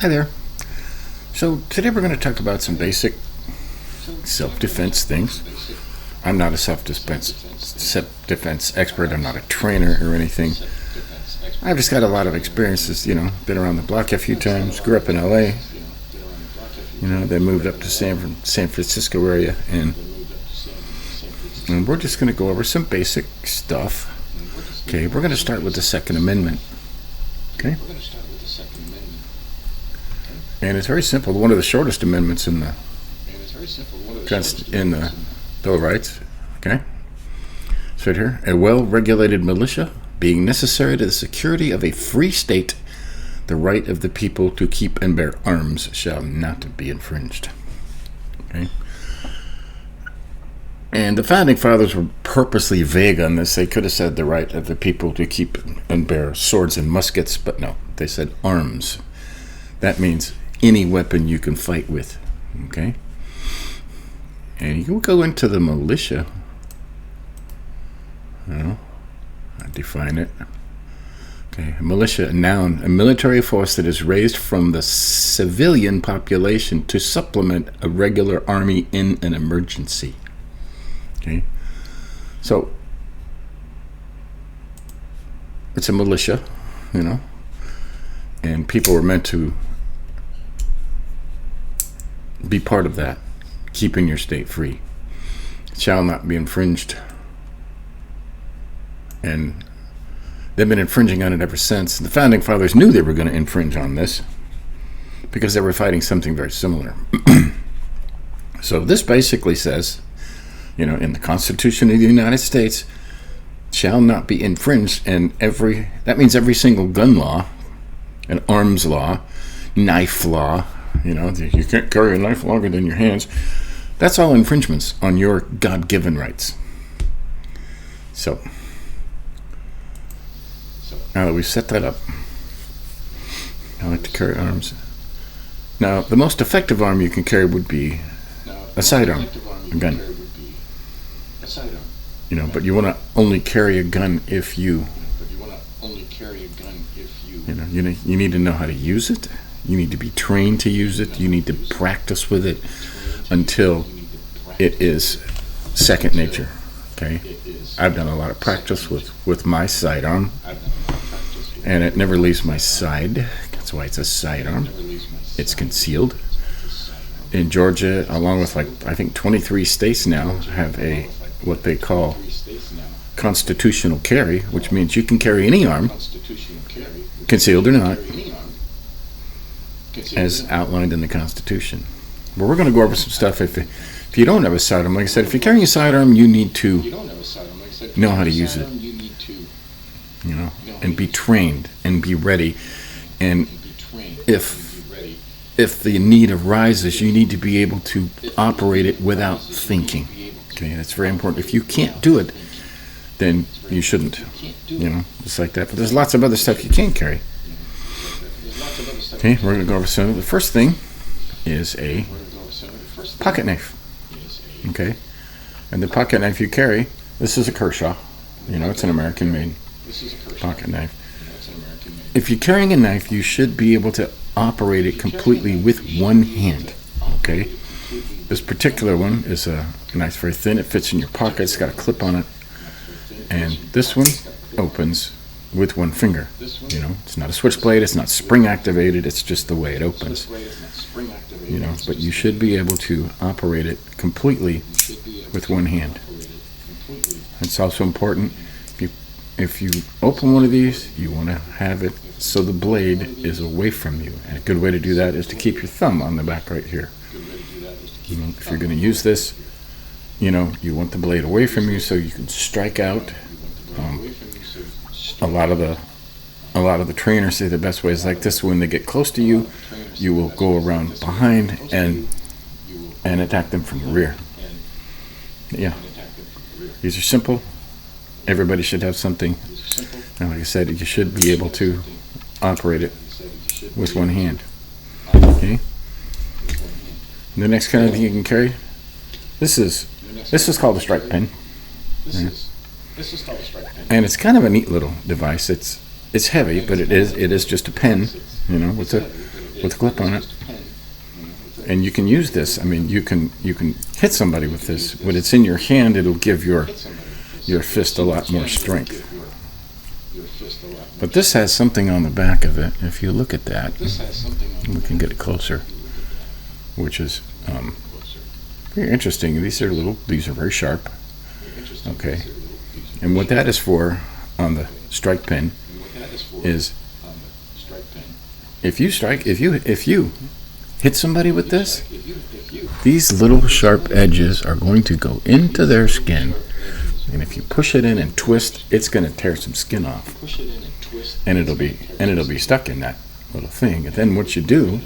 Hi there. So today we're going to talk about some basic self-defense things. I'm not a self-defense expert. I'm not a trainer or anything. I've just got a lot of experiences, been around the block a few times, grew up in LA, then moved up to San Francisco area, and we're just going to go over some basic stuff. Okay, we're going to start with the Second Amendment. Okay? And it's very simple. One of the shortest amendments in the Bill of Rights. Okay, it's right here. A well-regulated militia, being necessary to the security of a free state, the right of the people to keep and bear arms shall not be infringed. Okay. And the founding fathers were purposely vague on this. They could have said the right of the people to keep and bear swords and muskets, but no, they said arms. That means any weapon you can fight with. Okay? And you can go into the militia. I define it. Okay, a militia, a noun, a military force that is raised from the civilian population to supplement a regular army in an emergency. Okay? So, it's a militia, and people were meant to be part of that, keeping your state free. It shall not be infringed. And they've been infringing on it ever since. The founding fathers knew they were going to infringe on this because they were fighting something very similar. So this basically says, in the Constitution of the United States, shall not be infringed, and that means every single gun law, an arms law, knife law, you can't carry a knife longer than your hands. That's all infringements on your God-given rights. So, now that we've set that up, I like to carry arms. Now, the most effective arm you can carry would be a sidearm, a gun. But you want to only carry a gun if you need to know how to use it. You need to be trained to use it. You need to practice with it until it is second nature. Okay? I've done a lot of practice with my sidearm, and it never leaves my side. That's why it's a sidearm. It's concealed. In Georgia, along with I think 23 states now, have what they call constitutional carry, which means you can carry any arm, concealed or not, as outlined in the Constitution. But we're going to go over some stuff. If you don't have a sidearm, like I said, if you're carrying a sidearm, you need to know how to use it, and be trained and be ready. And if the need arises, you need to be able to operate it without thinking. Okay, that's very important. If you can't do it, then you shouldn't, just like that. But there's lots of other stuff you can carry. Okay, we're going to go over some. The first thing is a pocket knife. Okay, and the pocket knife you carry, this is a Kershaw. It's an American-made pocket knife. If you're carrying a knife, you should be able to operate it completely with one hand. Okay, this particular one is a knife, very thin. It fits in your pocket. It's got a clip on it, and this one opens with one finger. It's not a switchblade. It's not spring activated. It's just the way it opens. But you should be able to operate it completely with one hand. It's also important, if you open one of these, you want to have it so the blade is away from you. And a good way to do that is to keep your thumb on the back right here. If you're going to use this, you want the blade away from you so you can strike out. A lot of the trainers say the best way is like this. When they get close to you, you will go around behind and attack them from the rear. Yeah, these are simple. Everybody should have something. And like I said, you should be able to operate it with one hand. Okay. The next kind of thing you can carry, this is called a strike pen. And it's kind of a neat little device. It's heavy, but it is just a pen, with with a clip on it. And you can use this. I mean, you can hit somebody with this. When it's in your hand, it'll give your fist a lot more strength. But this has something on the back of it. If you look at that, we can get it closer, which is very interesting. These are very sharp. Okay, and what that is for on the strike pin is if you hit somebody with this, these little sharp edges are going to go into their skin, and if you push it in and twist, it's going to tear some skin off, and it'll be stuck in that little thing. And then what you do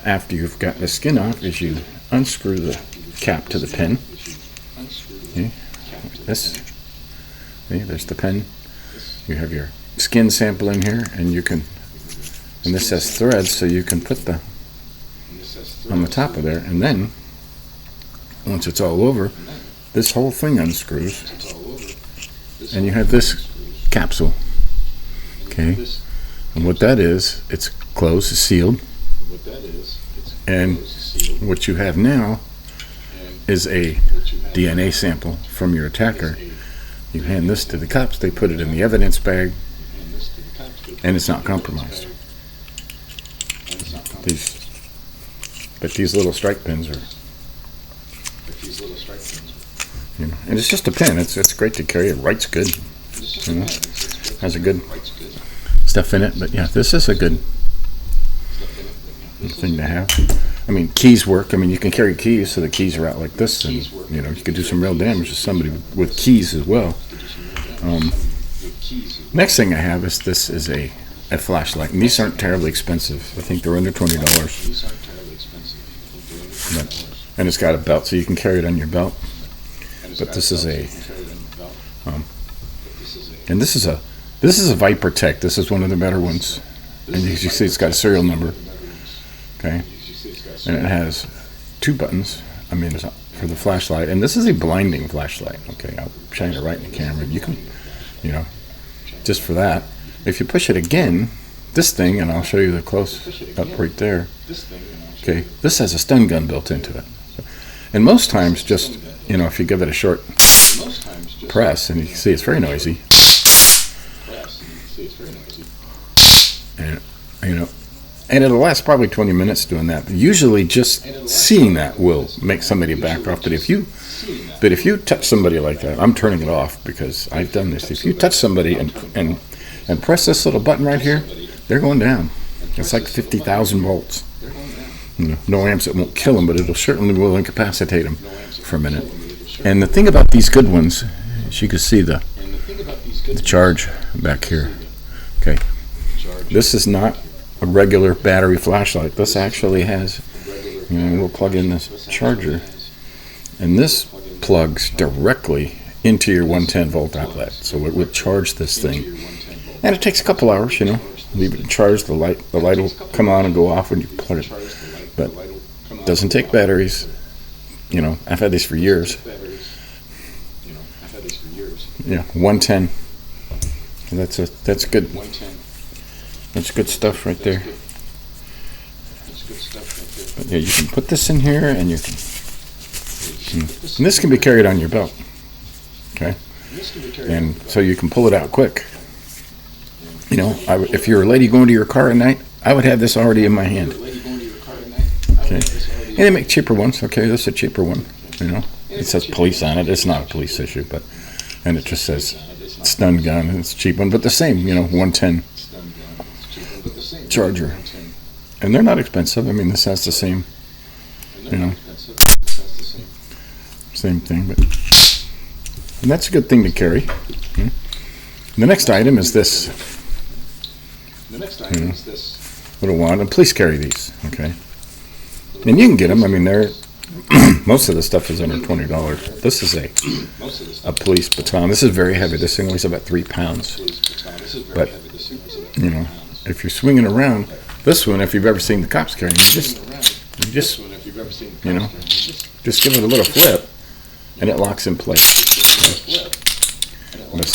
after you've got the skin off is you unscrew the cap to the pin. Okay. There's the pin. You have your skin sample in here, and this has threads, so you can put the on the top of there, and then once it's all over, this whole thing unscrews, and you have this capsule. Okay, and what that is, it's closed, it's sealed, and what you have now is a DNA sample from your attacker. You hand this to the cops, they put it in the evidence bag, and it's not compromised. These little strike pins are, and it's just a pin. It's great to carry. It writes good. Has a good stuff in it. But yeah, this is a good thing to have. I mean, keys work. I mean, you can carry keys, so the keys are out like this, and you can do some real damage to somebody with keys as well. Next thing I have is this is a flashlight, and these aren't terribly expensive. I think they're under $20. And it's got a belt, so you can carry it on your belt. But this is and this is a Viper Tech. This is one of the better ones, and as you see, it's got a serial number. Okay, and it has 2 buttons. I mean, for the flashlight, and this is a blinding flashlight. Okay, I'll shine it right in the camera. You can, just for that. If you push it again, this thing, and I'll show you the close up right there. Okay, this has a stun gun built into it. And most times, just, if you give it a short press, and you can see it's very noisy. And it'll last probably 20 minutes doing that. But usually just seeing that will make somebody back off. But if you touch somebody like that, I'm turning it off because I've done this. If you touch somebody and press this little button right here, they're going down. It's like 50,000 volts. No amps, it won't kill them, but it certainly will incapacitate them for a minute. And the thing about these good ones is you can see the charge back here. Okay, this is not a regular battery flashlight. This actually has, we'll plug in this charger, and this plugs directly into your 110 volt outlet, so it would charge this thing. And it takes a couple hours, leave it to charge. The light will come on and go off when you plug it. But it doesn't take batteries. I've had these for years. Yeah, 110. And that's good. That's good stuff right there. But yeah, you can put this in here, and and this can be carried on your belt. Okay, and so you can pull it out quick. If you're a lady going to your car at night, I would have this already in my hand. Okay, and they make cheaper ones. Okay, this is a cheaper one. It says police on it. It's not a police issue, and it just says stun gun. It's a cheap one, but the same. 110 charger, and they're not expensive. I mean, this has the same. Same thing, and that's a good thing to carry. Okay. The next item is this. Little wand, and please carry these. Okay. And you can get them. I mean, they're most of the stuff is under $20. This is a police baton. This is very heavy. This thing weighs about 3 pounds. But if you're swinging around, this one, if you've ever seen the cops carrying, you just give it a little flip, and it locks in place. Okay.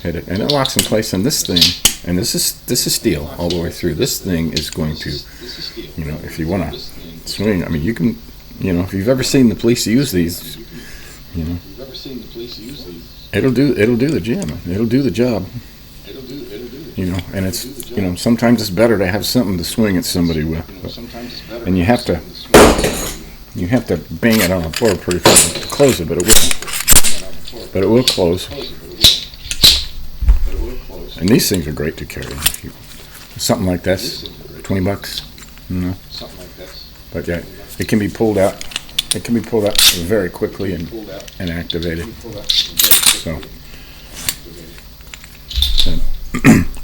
Hit it, and it locks in place. And this thing, And this is steel all the way through. This thing is going to, if you want to swing, I mean, you can, if you've ever seen the police use these, it'll do the jam. It'll do the job. And it's, sometimes it's better to have something to swing at somebody with. And you have to bang it on the floor pretty fast to close it, but it will close. And these things are great to carry. Something like this, $20, But yeah, it can be pulled out. It can be pulled out very quickly and activated. So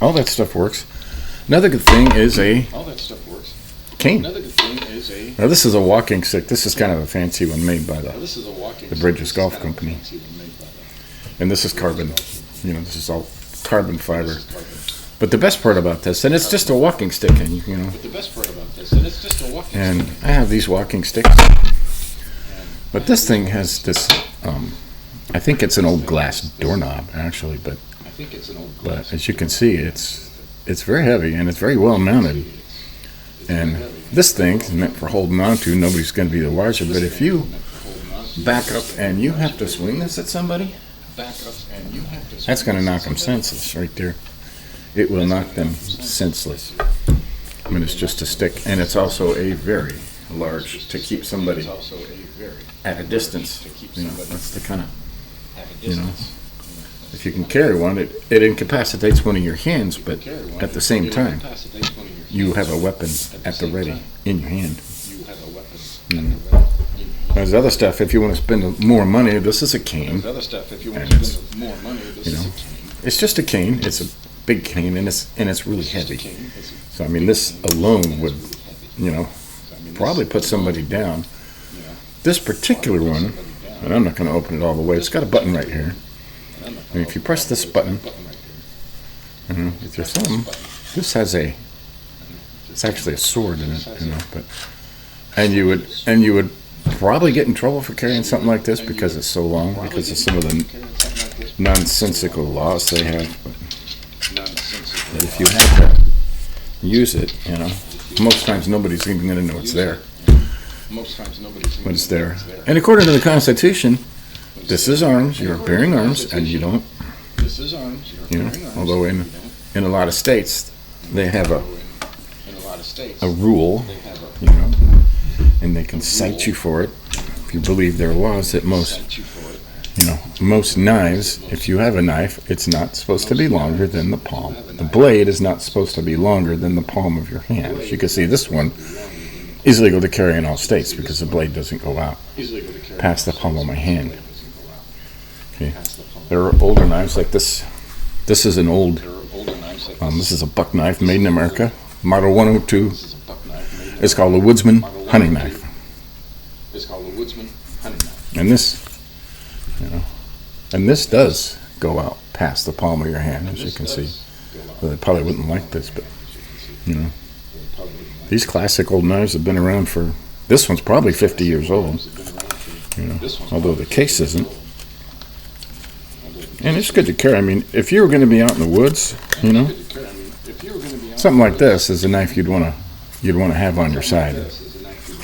all that stuff works. Another good thing is a cane. Now this is a walking stick. This is kind of a fancy one made by the Bridges Golf Company. And this is carbon. This is all carbon fiber. But the best part about this, and it's just a walking stick, and I have these walking sticks. But this thing has this, I think it's an old glass doorknob actually, but as you can see, it's very heavy and it's very well mounted. And this thing is meant for holding on to. Nobody's going to be the wiser. But if you back up and you have to swing this at somebody, that's going to knock them senseless right there. It will knock them senseless. I mean, it's just a stick, and it's also a very large to keep somebody at a distance. That's the kind of, if you can carry one, it incapacitates one of your hands, but at the same time, you have a weapon at the ready in your hand. There's other stuff. If you want to spend more money, this is a cane. It's just a cane. It's a big cane, and it's really heavy. So I mean, this alone would, probably put somebody down. This particular one, and I'm not going to open it all the way. It's got a button right here. And if you press this button, with your thumb, this has it's actually a sword in it, but and you would probably get in trouble for carrying something like this because it's so long, because of some of the nonsensical laws they have. But if you have to use it, most times nobody's even going to know it's there. But it's there. And according to the Constitution, this is arms. You're bearing arms, and you don't. Although in a lot of states they have a rule, and they can cite you for it if you believe there are laws that most knives, if you have a knife, it's not supposed to be longer than the palm. The blade is not supposed to be longer than the palm of your hand. As you can see, this one is legal to carry in all states because the blade doesn't go out past the palm of my hand. Okay. There are older knives like this. This is an old, this is a buck knife made in America, Model 102. It's called a Woodsman hunting knife. And this does go out past the palm of your hand, as you can see. Well, they probably wouldn't like this, but these classic old knives have been around for. This one's probably 50 years old, although the case isn't. And it's good to carry. I mean, if you were going to be out in the woods, something like this is a knife you'd want to have on your side.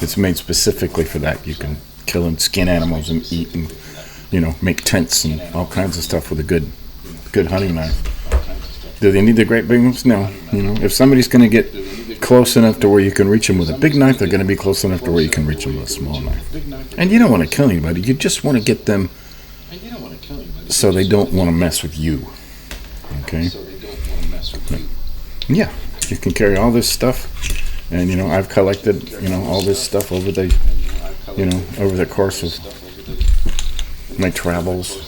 It's made specifically for that. You can kill and skin animals and eat and make tents and all kinds of stuff with a good hunting knife. Do they need the great big ones? No. If somebody's going to get close enough to where you can reach them with a big knife, they're going to be close enough to where you can reach them with a small knife. And you don't want to kill anybody. You just want to get them so they don't want to mess with you. Okay? Yeah. You can carry all this stuff. And, I've collected, all this stuff over the course of my travels.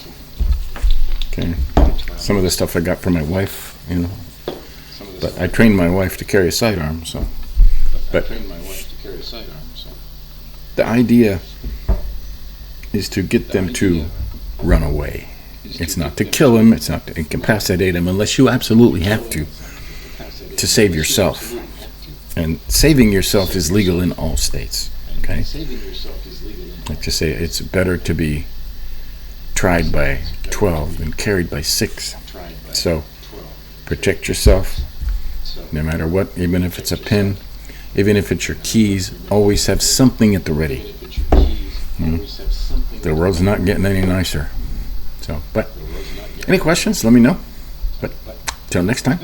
Okay. Some of the stuff I got from my wife, but I trained my wife to carry a sidearm, so. But the idea is to get them to run away. It's not to kill them, it's not to incapacitate them, unless you absolutely have to save yourself. And saving yourself is legal in all states. Okay? Like to say, it's better to be tried by 12 than carried by 6. So Protect yourself, no matter what, even if it's a pen, even if it's your keys, always have something at the ready. The world's not getting any nicer. So, but any questions, let me know. But till next time.